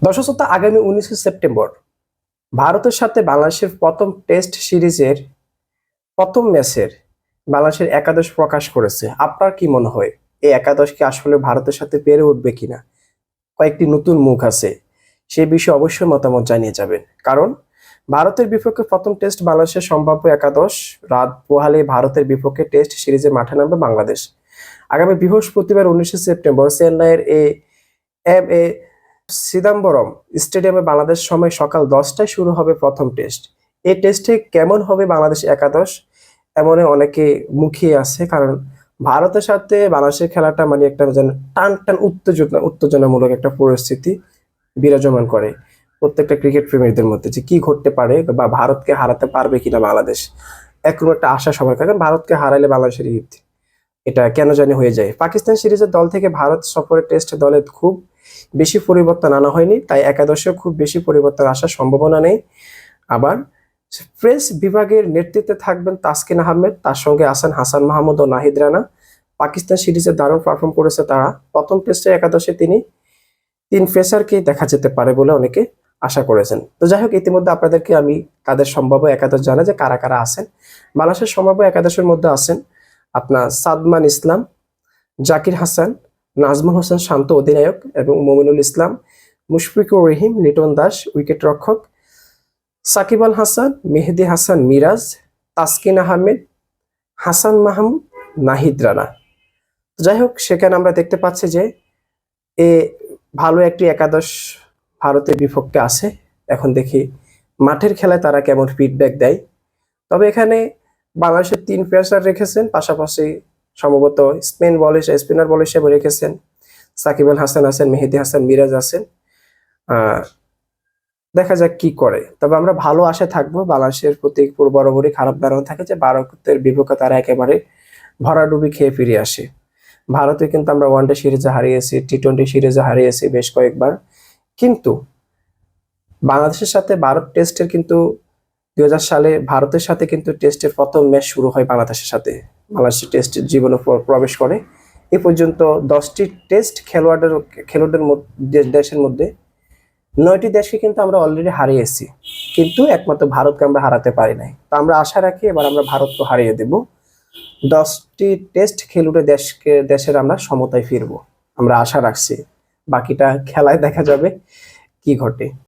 দর্শক শ্রোতা, আগামী 19 সেপ্টেম্বর ভারতের সাথে বাংলাদেশের প্রথম টেস্ট সিরিজের প্রথম ম্যাচের বাংলাদেশের একাদশ প্রকাশ করেছে। আপনার কি মনে হয় এই একাদশ কি আসলে ভারতের সাথে পেরে উঠবে কিনা? কয়েকটি নতুন মুখ আছে, সেই বিষয়ে অবশ্যই মতামত জানিয়ে যাবেন। কারণ ভারতের বিপক্ষে প্রথম টেস্ট বাংলাদেশের সম্ভাব্য একাদশ রাত পোহালে ভারতের বিপক্ষে টেস্ট সিরিজে মাঠে নামবে বাংলাদেশ। আগামী বৃহস্পতিবার 19 সেপ্টেম্বর চেন্নাইয়ের এম এ চিদাম্বরম স্টেডিয়ামে বাংলাদেশ সময় সকাল 10টায় শুরু হবে প্রথম টেস্ট। এই টেস্টে কেমন হবে বাংলাদেশ একাদশ, এমন অনেকে মুখিয়ে আছে। কারণ ভারতের সাথে বাংলাদেশের খেলাটা মানে একটা যেন টান টান উত্তেজনামূলক একটা পরিস্থিতি বিরাজমান করে প্রত্যেকটা ক্রিকেট প্রেমীদের মধ্যে, যে কি ঘটতে পারে বা ভারতকে হারাতে পারবে কিনা বাংলাদেশ। এখন একটা আশা সবার, কারণ ভারতকে হারাইলে বাংলাদেশের ঈদ, এটা কেন জানি হয়ে যায়। পাকিস্তান সিরিজের দল থেকে ভারত সফরের টেস্ট দলে খুব বেশি পরিবর্তন আনা হয়নি, তাই একাদশেও খুব বেশি পরিবর্তন আসার সম্ভাবনা নেই। আবার প্রেস বিভাগের নেতৃত্বে থাকবেন তাসকিন আহমেদ, তার সঙ্গে আছেন হাসান মাহমুদ ও নাহিদ রানা। পাকিস্তান সিরিজে দারুণ পারফর্ম করেছে তারা। প্রথম টেস্টের একাদশে তিনি 3 পেসারকে দেখা যেতে পারে বলে অনেকে আশা করেছেন। তো যাই হোক, ইতিমধ্যে আপনাদেরকে আমি তাদের সম্ভাব্য একাদশ জানা যে কারা কারা আছেন। বাংলাদেশের সম্ভাব্য একাদশের মধ্যে আছেন আপনার সাদমান ইসলাম, জাকির হাসান, নাজমুল হোসেন শান্ত অধিনায়ক এবং মমিনুল ইসলাম, মুশফিকুর রহিম, লিটন দাস উইকেট রক্ষক, সাকিব আল হাসান, মেহেদী হাসান মিরাজ, তাসকিন আহমেদ, হাসান মাহমুদ, নাহিদ রানা। যাই হোক, সেখানে আমরা দেখতে পাচ্ছি যে এ ভালো একটি একাদশ ভারতের বিপক্ষে আছে। এখন দেখি মাঠের খেলায় তারা কেমন ফিডব্যাক দেয়। তবে এখানে বাংলাদেশের 3 পেসার রেখেছেন, পাশাপাশি সম্ভবত স্পিনার বল হিসেবে রেখেছেন সাকিব আল হাসান আছেন, মেহেদী হাসান মিরাজ আছেন। দেখা যাক কি করে। তবে আমরা ভালো আশা থাকবো। বাংলাদেশের প্রতি বরাবরই খারাপ ধারণা থাকে যে ভারতের বিপক্ষে তারা একেবারে ভরাডুবি খেয়ে ফিরে আসে। ভারতে কিন্তু আমরা ওয়ানডে সিরিজে হারিয়েছি, টি-20 সিরিজে হারিয়েছি বেশ কয়েকবার। কিন্তু বাংলাদেশের সাথে ভারত টেস্টের কিন্তু 2000 সালে ভারতের সাথে কিন্তু টেস্টের প্রথম ম্যাচ শুরু হয় বাংলাদেশের সাথে। বাংলাদেশের টেস্ট জীবনে প্রবেশ করে। এ পর্যন্ত 10টি টেস্ট খেলোয়াড়দের দেশের মধ্যে 9টি দেশকে কিন্তু আমরা অলরেডি হারিয়েছি, কিন্তু একমাত্র ভারতকে আমরা হারাতে পারি নাই। তো আমরা আশা রাখি এবার আমরা ভারতকে হারিয়ে দেব। 10টি টেস্ট খেলুড়ে দেশের আমরা সমতায় ফিরবো, আমরা আশা রাখছি। বাকিটা খেলায় দেখা যাবে কি ঘটে।